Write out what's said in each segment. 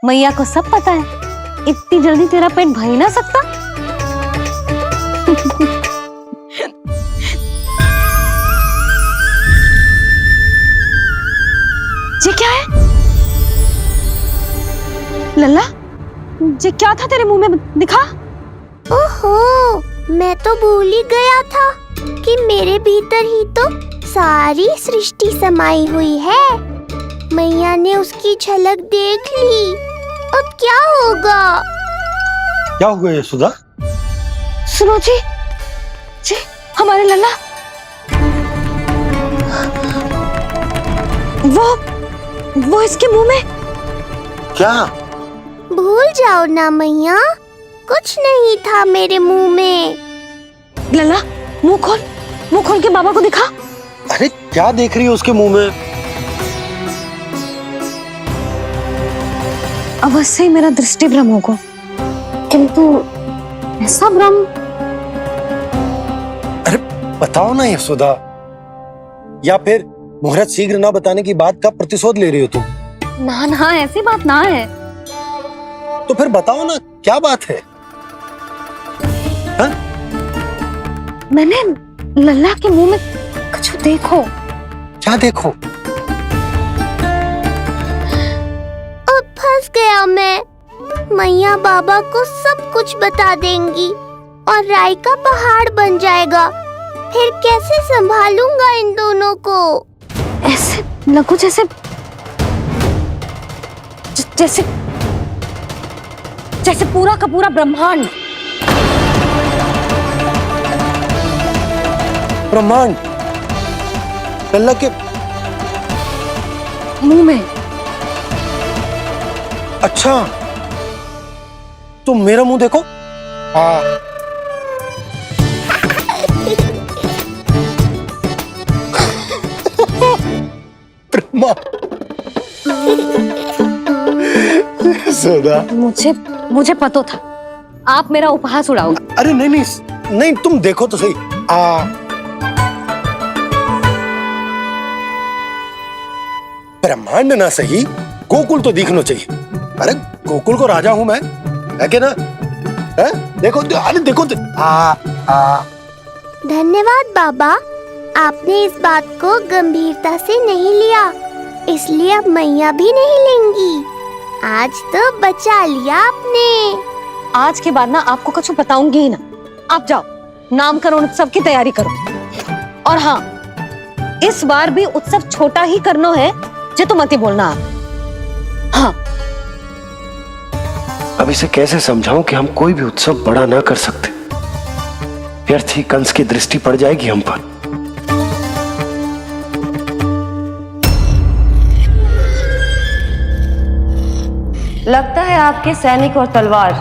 मैया को सब पता है, इतनी जल्दी तेरा पेट भर ही ना सकता। ये क्या है लल्ला? ये क्या था तेरे मुंह में, दिखा। ओहो, मैं तो भूल ही गया था कि मेरे भीतर ही तो सारी सृष्टि समाई हुई है। मैया ने उसकी झलक देख ली, अब क्या होगा? क्या हुआ यशोदा? सुनो जी, जी हमारे लल्ला वो इसके मुंह में। क्या? भूल जाओ ना मैया, कुछ नहीं था मेरे मुंह में। लल्ला मुंह खोल के बाबा को दिखा। अरे क्या देख रही है उसके मुंह में? अवश्य ही मेरा दृष्टि भ्रम होगा, किंतु ऐसा भ्रम। अरे बताओ ना यशोदा, या फिर मुहूर्त शीघ्र ना बताने की बात का प्रतिशोध ले रही हो तुम? ना ना, ऐसी बात ना है। तो फिर बताओ ना क्या बात है? हा? मैंने लल्ला के मुंह में कुछ देखो। क्या देखो? अब फंस गया मैं। मैया बाबा को सब कुछ बता देंगी और राय का पहाड़ बन जाएगा। फिर कैसे संभालूंगा इन दोनों को? ऐसे लगो जैसे जैसे जैसे पूरा का पूरा ब्रह्मांड। ब्रह्मांड लल्ला के मुंह में। अच्छा, तुम मेरा मुंह देखो। हाँ। ब्रह्मा। यशोदा, मुझे पता था आप मेरा उपहास उड़ाओगे। अरे नहीं, तुम देखो तो सही। ब्रह्मांड ना सही, गोकुल तो दिखना चाहिए। अरे गोकुल को राजा हूं मैं, है कि ना? है? देखो, अरे देखो तो। धन्यवाद बाबा, आपने इस बात को गंभीरता से नहीं लिया, इसलिए अब मैया भी नहीं लेंगी। आज तो बचा लिया आपने। आज के बाद ना आपको कुछ बताऊंगी ही ना। आप जाओ, नामकरण उत्सव की तैयारी करो। और हाँ, इस बार भी उत्सव छोटा ही करना है, जे तो मत ही बोलना आप। हाँ। अब इसे कैसे समझाऊं कि हम कोई भी उत्सव बड़ा ना कर सकते? व्यर्थ ही कंस की दृष्टि पड़ जाएगी हम पर। लगता है आपके सैनिक और तलवार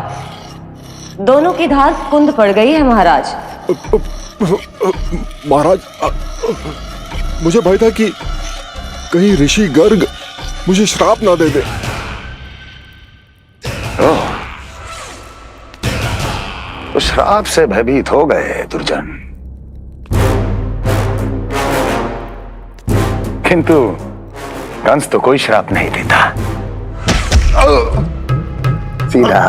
दोनों की धार कुंद पड़ गई है महाराज। महाराज, मुझे भय था कि कहीं ऋषि गर्ग मुझे श्राप ना दे दे। तो श्राप से भयभीत हो गए दुर्जन, किंतु कंस तो कोई श्राप नहीं देता, सीधा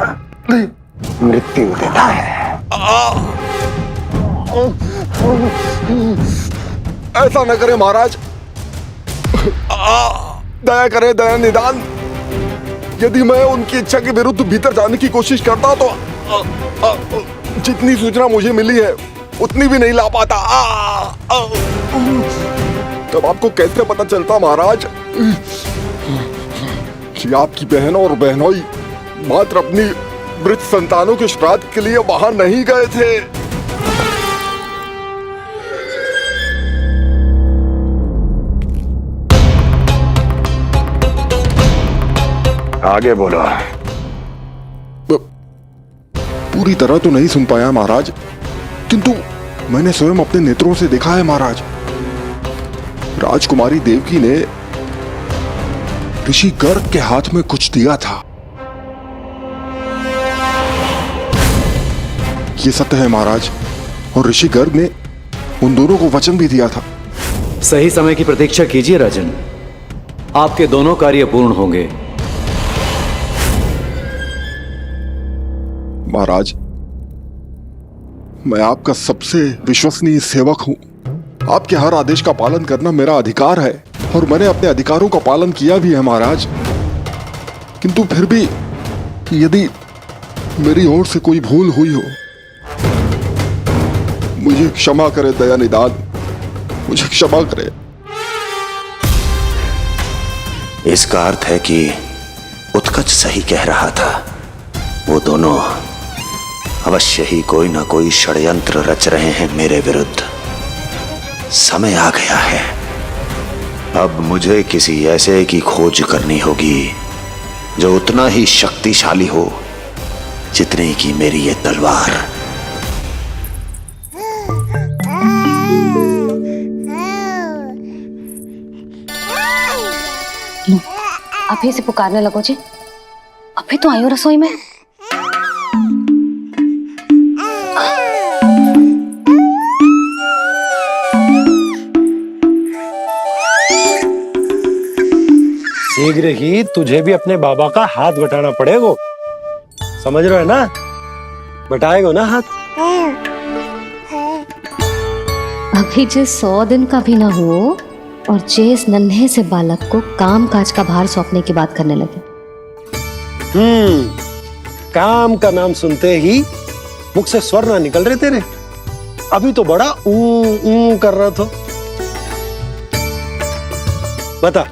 मृत्यु देता है। ऐसा न करे महाराज, दया करे, दया निदान। यदि मैं उनकी इच्छा के विरुद्ध भीतर जाने की कोशिश करता तो जितनी सूचना मुझे मिली है उतनी भी नहीं ला पाता। तब आपको कैसे पता चलता महाराज कि आपकी बहन और बहनोई मात्र अपनी मृत संतानों के श्राद्ध के लिए वहां नहीं गए थे? आगे बोलो। पूरी तरह तो नहीं सुन पाया महाराज, किंतु मैंने स्वयं अपने नेत्रों से देखा है महाराज। राजकुमारी देवकी ने ऋषि गर्ग के हाथ में कुछ दिया था। ये सत्य है महाराज, और ऋषि गर्ग ने उन दोनों को वचन भी दिया था। सही समय की प्रतीक्षा कीजिए राजन, आपके दोनों कार्य पूर्ण होंगे। महाराज, मैं आपका सबसे विश्वसनीय सेवक हूं। आपके हर आदेश का पालन करना मेरा अधिकार है और मैंने अपने अधिकारों का पालन किया भी है महाराज। किंतु फिर भी यदि मेरी ओर से कोई भूल हुई हो, मुझे क्षमा करे दयानिदान, मुझे क्षमा करे। इसका अर्थ है कि उत्कच सही कह रहा था। वो दोनों अवश्य ही कोई ना कोई षड्यंत्र रच रहे हैं मेरे विरुद्ध। समय आ गया है, अब मुझे किसी ऐसे की खोज करनी होगी जो उतना ही शक्तिशाली हो जितनी की मेरी ये तलवार। अभी से पुकारने लगो जी, अभी तो आई हो रसोई में। शीघ्र ही तुझे भी अपने बाबा का हाथ बटाना पड़ेगा, समझ रहे हो ना? बटाएगो ना हाथ? अभी जो 100 दिन का भी ना हो और जिस नन्हे से बालक को काम काज का भार सौंपने की बात करने लगे। काम का नाम सुनते ही मुख से स्वर ना निकल रहे तेरे। अभी तो बड़ा ऊ कर रहा था। बता,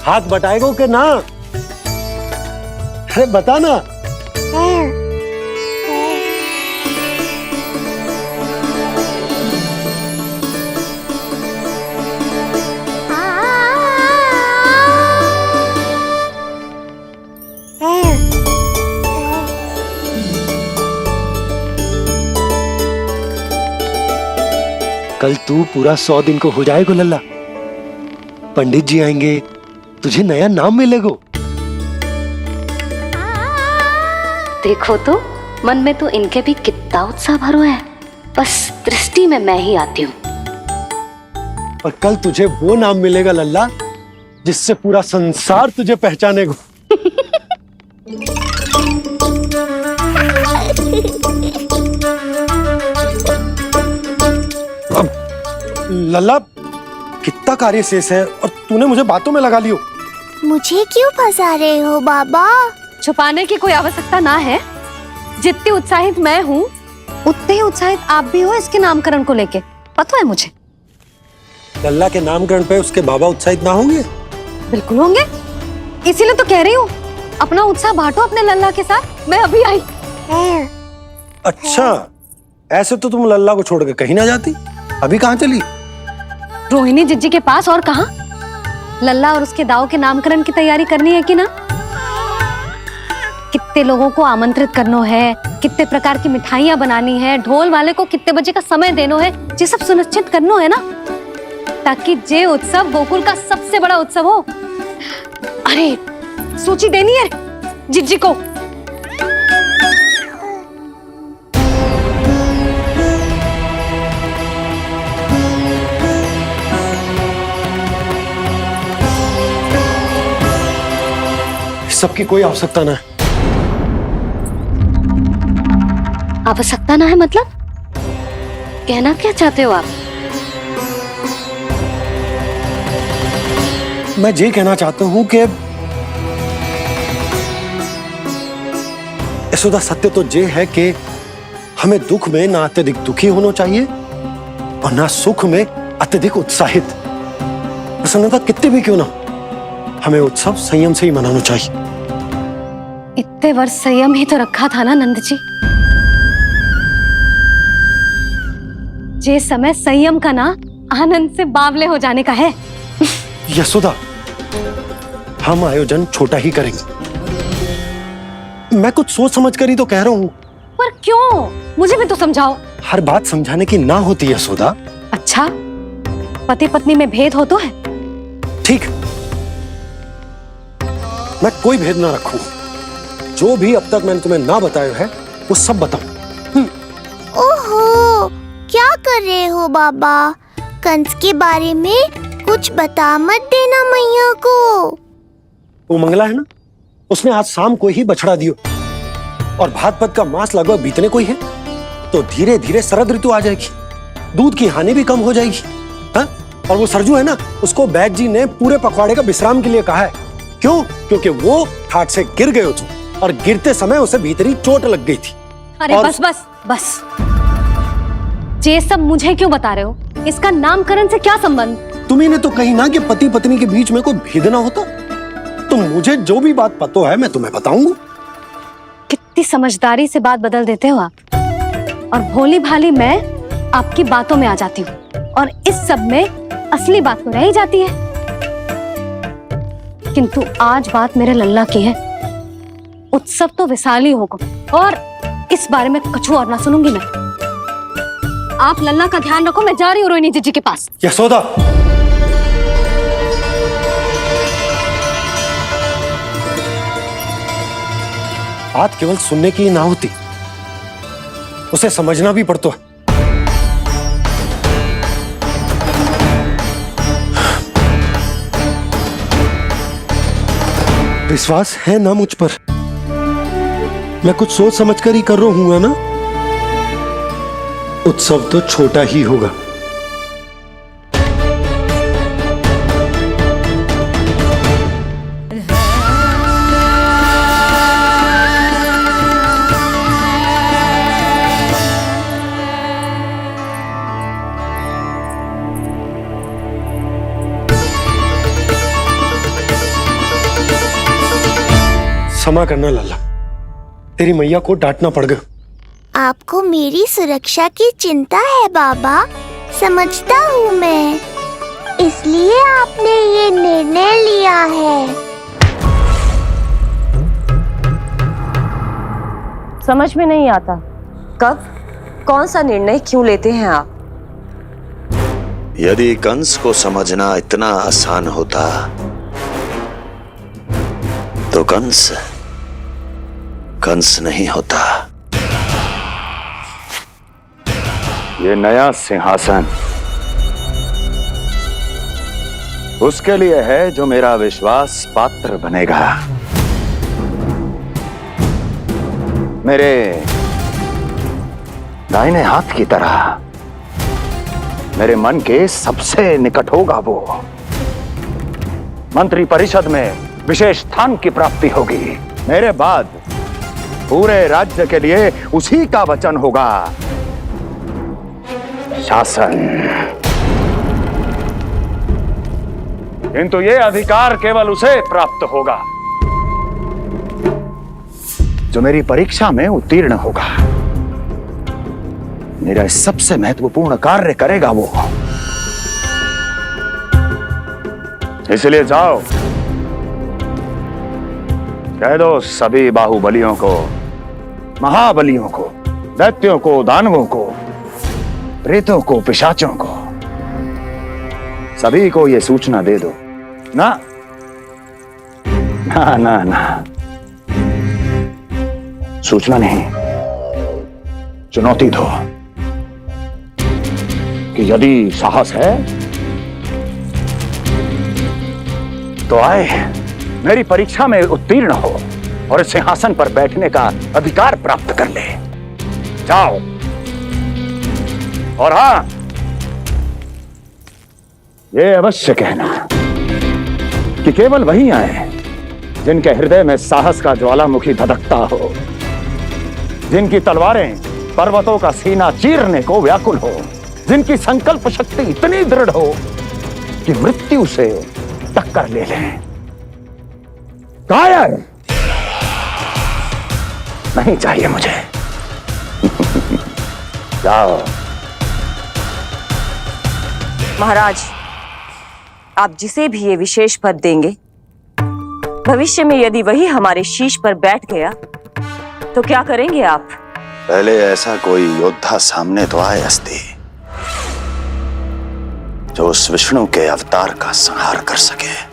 हाथ बटाएगो के ना? अरे बता ना। कल तू पूरा 100 दिन को हो जाएगा लल्ला। पंडित जी आएंगे, तुझे नया नाम मिलेगा। देखो तो मन में तो इनके भी कितना उत्साह भरो है, बस दृष्टि में मैं ही आती हूँ। और कल तुझे वो नाम मिलेगा लल्ला जिससे पूरा संसार तुझे पहचानेगा। अब लल्ला, कितना कार्य शेष है और तूने मुझे बातों में लगा लियो। मुझे क्यों फंसा रहे हो बाबा? छुपाने की कोई आवश्यकता ना है। जितनी उत्साहित मैं हूँ उतने ही उत्साहित आप भी हो इसके नामकरण को लेके, पता है मुझे। लल्ला के नामकरण पे उसके बाबा उत्साहित ना होंगे? बिल्कुल होंगे, इसीलिए तो कह रही हूँ अपना उत्साह बांटो अपने लल्ला के साथ। मैं अभी आई। अच्छा, ऐसे तो तुम लल्ला को छोड़ के कहीं ना जाती। अभी कहाँ चली? रोहिणी जिज्जी के पास, और कहाँ? लल्ला और उसके दाऊ के नामकरण की तैयारी करनी है कि ना? कितने लोगों को आमंत्रित करना है, कितने प्रकार की मिठाइयां बनानी है, ढोल वाले को कितने बजे का समय देना है, ये सब सुनिश्चित करना है ना, ताकि ये उत्सव गोकुल का सबसे बड़ा उत्सव हो। अरे सूची देनी है जिज्जी को। सबकी कोई आवश्यकता ना है। आवश्यकता ना है मतलब? कहना क्या चाहते हो आप? मैं ये कहना चाहता हूं कि यशोदा, सत्य तो ये है कि हमें दुख में ना अत्यधिक दुखी होना चाहिए और ना सुख में अत्यधिक उत्साहित। प्रसन्नता कितनी भी क्यों ना, हमें उत्सव संयम से ही मनाना चाहिए। इतने वर्ष संयम ही तो रखा था ना नंद जी। ये समय संयम का ना आनंद से बावले हो जाने का है। यशोदा, हम आयोजन छोटा ही करेंगे। मैं कुछ सोच समझ कर ही तो कह रहा हूं। पर क्यों? मुझे भी तो समझाओ। हर बात समझाने की ना होती यशोदा। अच्छा, पति पत्नी में भेद हो तो है? ठीक, मैं कोई भेद ना रखूं। जो भी अब तक मैंने तुम्हें ना बताया है वो सब बताऊं। ओहो, क्या कर रहे हो बाबा? कंस के बारे में कुछ बता मत देना मैया को। वो मंगला है ना, उसने आज शाम को ही बछड़ा दियो। और भाद्रपद का मास लगभग बीतने को ही है, तो धीरे धीरे शरद ऋतु आ जाएगी, दूध की हानि भी कम हो जाएगी। हाँ? और वो सरजू है ना, उसको बैद जी ने पूरे पखवाड़े का विश्राम के लिए कहा है। क्यों? क्योंकि वो ठाट से गिर गए थे और गिरते समय उसे भीतरी चोट लग गई थी। अरे बस बस बस, ये सब मुझे क्यों बता रहे हो? इसका नामकरण से क्या संबंध? तुम्ही ने तो कही ना कि पति पत्नी के बीच में कोई भेद ना होता। तो मुझे जो भी बात पता है मैं तुम्हें बताऊंगा। कितनी समझदारी से बात बदल देते हो आप, और भोली भाली मैं आपकी बातों में आ जाती हूँ, और इस सब में असली बात तो रह ही जाती है। किंतु आज बात मेरे लल्ला की है। उत्सव तो विशाल ही होगा, और इस बारे में कछु और ना सुनूंगी मैं। आप लल्ला का ध्यान रखो, मैं जा रही हूँ रोहिणी जीजी के पास। यशोदा, बात केवल सुनने की ना होती, उसे समझना भी पड़ता है। विश्वास है ना मुझ पर? मैं कुछ सोच समझ कर ही कर रहा हूँ ना। उत्सव तो छोटा ही होगा। क्षमा करना लल्ला, तेरी मैया को डांटना पड़ गया। आपको मेरी सुरक्षा की चिंता है बाबा, समझता हूँ मैं, इसलिए आपने ये निर्णय लिया है। समझ में नहीं आता, कब कौन सा निर्णय क्यों लेते हैं आप? यदि कंस को समझना इतना आसान होता तो कंस नहीं होता। ये नया सिंहासन उसके लिए है जो मेरा विश्वास पात्र बनेगा। मेरे दाहिने हाथ की तरह मेरे मन के सबसे निकट होगा वो। मंत्री परिषद में विशेष स्थान की प्राप्ति होगी। मेरे बाद पूरे राज्य के लिए उसी का वचन होगा। शासन, किंतु ये अधिकार केवल उसे प्राप्त होगा जो मेरी परीक्षा में उत्तीर्ण होगा। मेरा सबसे महत्वपूर्ण कार्य करेगा वो। इसलिए जाओ, कह दो सभी बाहुबलियों को, महाबलियों को, दैत्यों को, दानवों को, प्रेतों को, पिशाचों को, सभी को यह सूचना दे दो ना ना ना ना, सूचना नहीं, चुनौती दो कि यदि साहस है तो आए, मेरी परीक्षा में उत्तीर्ण हो और इस सिंहासन पर बैठने का अधिकार प्राप्त कर ले। जाओ। और हां, ये अवश्य कहना कि केवल वही आए जिनके हृदय में साहस का ज्वालामुखी धधकता हो, जिनकी तलवारें पर्वतों का सीना चीरने को व्याकुल हो, जिनकी संकल्प शक्ति इतनी दृढ़ हो कि मृत्यु से टक्कर ले लें। कायर नहीं चाहिए मुझे। जाओ। महाराज, आप जिसे भी ये विशेष पद देंगे, भविष्य में यदि वही हमारे शीश पर बैठ गया तो क्या करेंगे आप? पहले ऐसा कोई योद्धा सामने तो आए अस्ति, जो उस विष्णु के अवतार का संहार कर सके।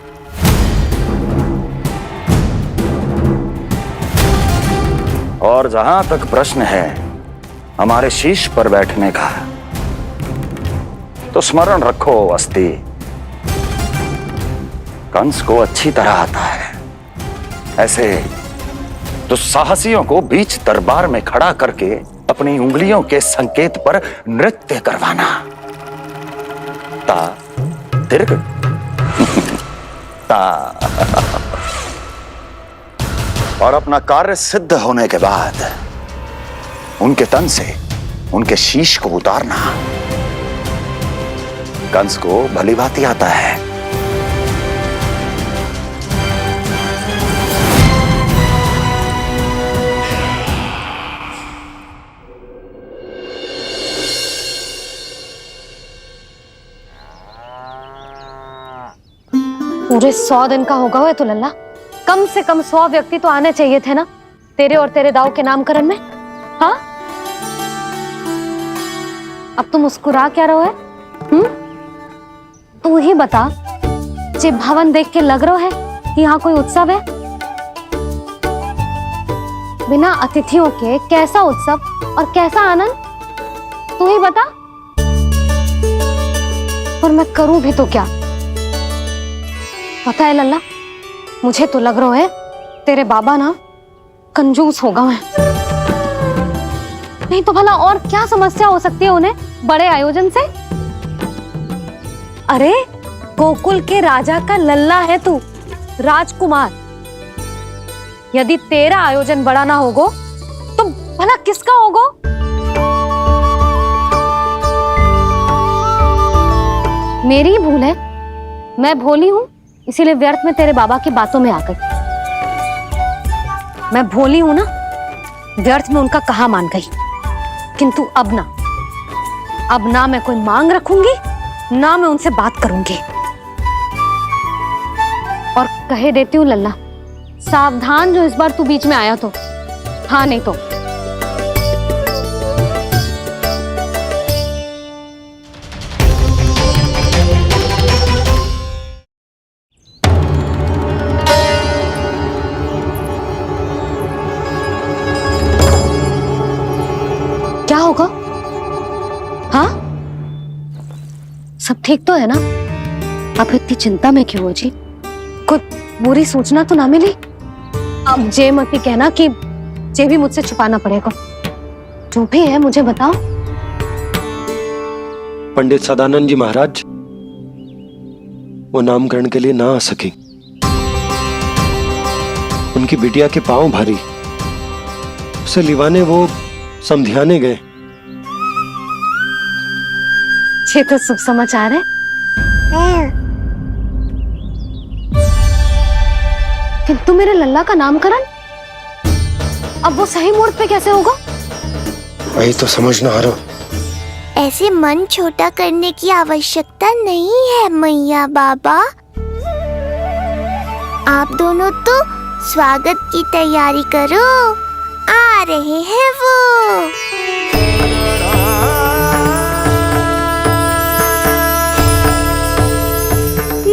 और जहां तक प्रश्न है हमारे शीश पर बैठने का, तो स्मरण रखो अस्ति, कंस को अच्छी तरह आता है ऐसे तो साहसियों को बीच दरबार में खड़ा करके अपनी उंगलियों के संकेत पर नृत्य करवाना। ता दीर्घ ता। और अपना कार्य सिद्ध होने के बाद उनके तन से उनके शीश को उतारना कंस को भली भांति आता है। पूरे 100 दिन का होगा हुआ तो लल्ला, कम से कम 100 व्यक्ति तो आने चाहिए थे ना तेरे और तेरे दाऊ के नामकरण में। हाँ, अब तुम मुस्कुरा क्या रहो है? तू ही बता, जे भवन देख के लग रहा है कि यहाँ कोई उत्सव है? बिना अतिथियों के कैसा उत्सव और कैसा आनंद, तू ही बता। और मैं करूं भी तो क्या? पता है लल्ला, मुझे तो लग रहा है तेरे बाबा ना कंजूस होगा है। नहीं तो भला और क्या समस्या हो सकती है उन्हें बड़े आयोजन से? अरे गोकुल के राजा का लल्ला है तू, राजकुमार। यदि तेरा आयोजन बड़ा ना होगो तो भला किसका होगो? मेरी भूल है, मैं भोली हूं, इसीलिए व्यर्थ में तेरे बाबा की बातों में आ गई। मैं भोली हूं ना, व्यर्थ में उनका कहा मान गई। किंतु अब ना मैं कोई मांग रखूंगी, ना मैं उनसे बात करूंगी। और कहे देती हूँ लल्ला, सावधान जो इस बार तू बीच में आया तो। हाँ नहीं तो क्या होगा? हाँ, सब ठीक तो है ना? आप इतनी चिंता में क्यों हो जी? कोई बुरी सूचना तो ना मिली? अब जे मत ही कहना कि जे भी मुझसे छुपाना पड़ेगा। जो भी है मुझे बताओ। पंडित सदानंद जी महाराज वो नामकरण के लिए ना आ सके। उनकी बिटिया के पांव भारी, उसे लिवाने वो समझाने गए। ये तो शुभ समाचार है। किंतु मेरे लल्ला का नामकरण अब वो सही मुहूर्त पे कैसे होगा? वही तो समझ ना आ रहा। ऐसे मन छोटा करने की आवश्यकता नहीं है मैया बाबा। आप दोनों तो स्वागत की तैयारी करो, आ रहे हैं वो।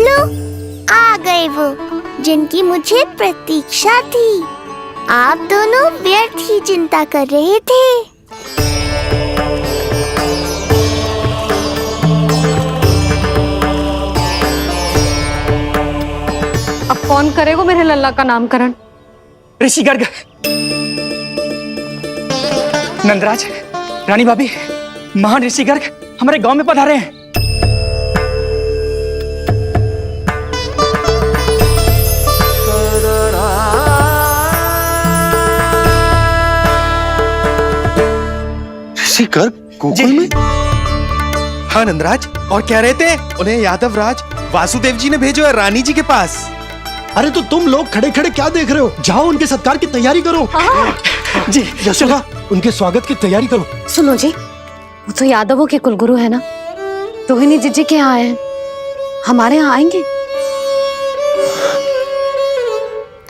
लो, आ गए वो जिनकी मुझे प्रतीक्षा थी। आप दोनों व्यर्थ ही चिंता कर रहे थे। अब कौन करेगा मेरे लल्ला का नामकरण? ऋषि गर्ग, नंदराज, रानी भाभी, महान ऋषि गर्ग हमारे गांव में पधारे हैं। ऋषि गर्ग गोकुल में? हाँ नंदराज, और क्या रहे थे? उन्हें यादव राज वासुदेव जी ने भेजो है रानी जी के पास। अरे तो तुम लोग खड़े खड़े क्या देख रहे हो? जाओ उनके सत्कार की तैयारी करो। जी यशोदा, उनके स्वागत की तैयारी करो। सुनो जी, वो तो यादवों के कुलगुरु है ना, रोहिणी जीजी के यहाँ आए हैं, हमारे यहाँ आएंगे।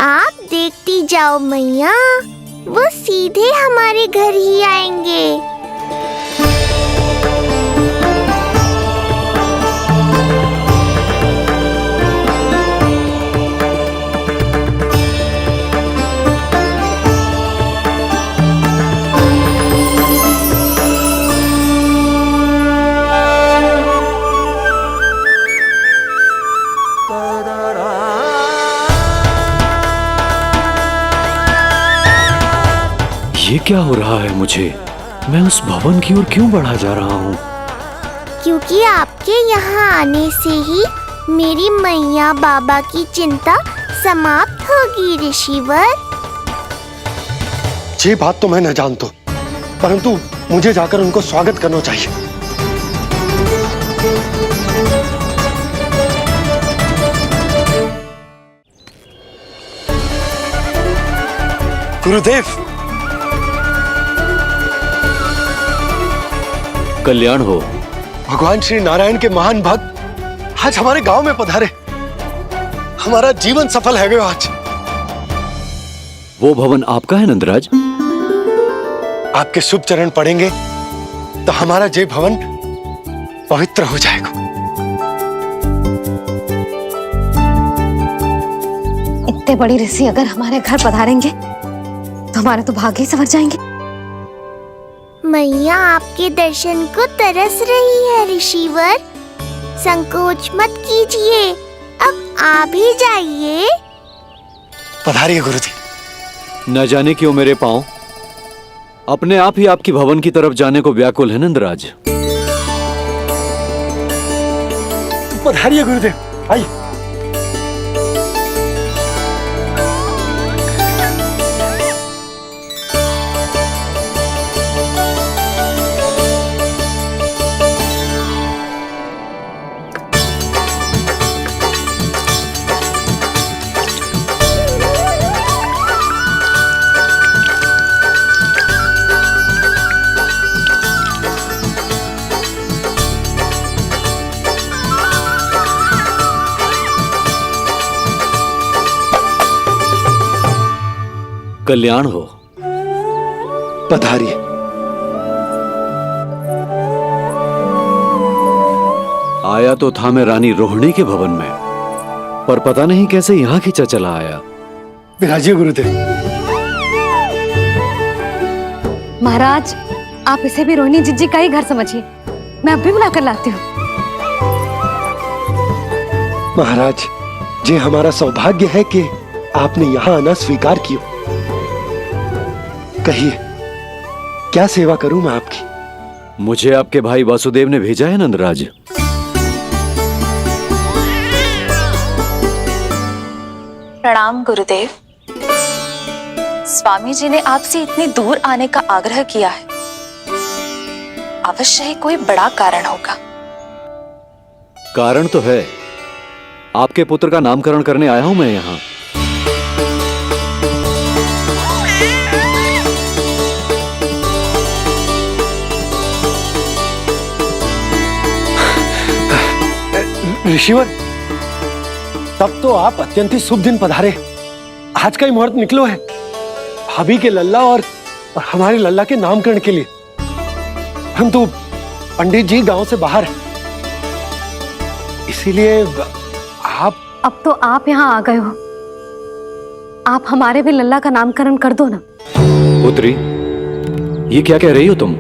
आप देखती जाओ मैया, वो सीधे हमारे घर ही आएंगे। ये क्या हो रहा है मुझे? मैं उस भवन की ओर क्यों बढ़ा जा रहा हूँ? क्योंकि आपके यहाँ आने से ही मेरी मैया बाबा की चिंता समाप्त होगी ऋषिवर। ये बात तो मैं न जानता, परंतु मुझे जाकर उनको स्वागत करना चाहिए। गुरुदेव, कल्याण हो। भगवान श्री नारायण के महान भक्त आज हमारे गांव में पधारे। हमारा जीवन सफल है गयो आज। वो भवन आपका है नंदराज? आपके शुभ चरण पड़ेंगे तो हमारा जय भवन पवित्र हो जाएगा। इतने बड़ी ऋषि अगर हमारे घर पधारेंगे तो हमारे तो भाग्य ही संवर जाएंगे। मैया आपके दर्शन को तरस रही है ऋषिवर। संकोच मत कीजिए, अब आप ही जाइए। पधारिए गुरुजी। न जाने क्यों मेरे पांव अपने आप ही आपकी भवन की तरफ जाने को व्याकुल है नंदराज। पधारिए गुरुदेव, आइए। कल्याण हो। पधारिए। आया तो था मैं रानी रोहिणी के भवन में, पर पता नहीं कैसे यहाँ खींचा चला आया। विराजिए गुरुदेव। महाराज, आप इसे भी रोहिणी जिज्जी का ही घर समझिए। मैं अब भी बुलाकर लाती हूँ। महाराज, ये हमारा सौभाग्य है कि आपने यहाँ आना स्वीकार किया। कहिए, क्या सेवा करूं मैं आपकी? मुझे आपके भाई वासुदेव ने भेजा है नंदराज। प्रणाम गुरुदेव। स्वामी जी ने आपसे इतनी दूर आने का आग्रह किया है। अवश्य ही कोई बड़ा कारण होगा। कारण तो है। आपके पुत्र का नामकरण करने आया हूं मैं यहाँ। ऋषिवर, तब तो आप अत्यंत ही शुभ दिन पधारे। आज का ही मुहूर्त निकलो है भाभी के लल्ला और हमारे लल्ला के नामकरण के लिए। हम तो पंडित जी गांव से बाहर हैं, इसीलिए आप। अब तो आप यहाँ आ गए हो, आप हमारे भी लल्ला का नामकरण कर दो ना। पुत्री, ये क्या कह रही हो तुम?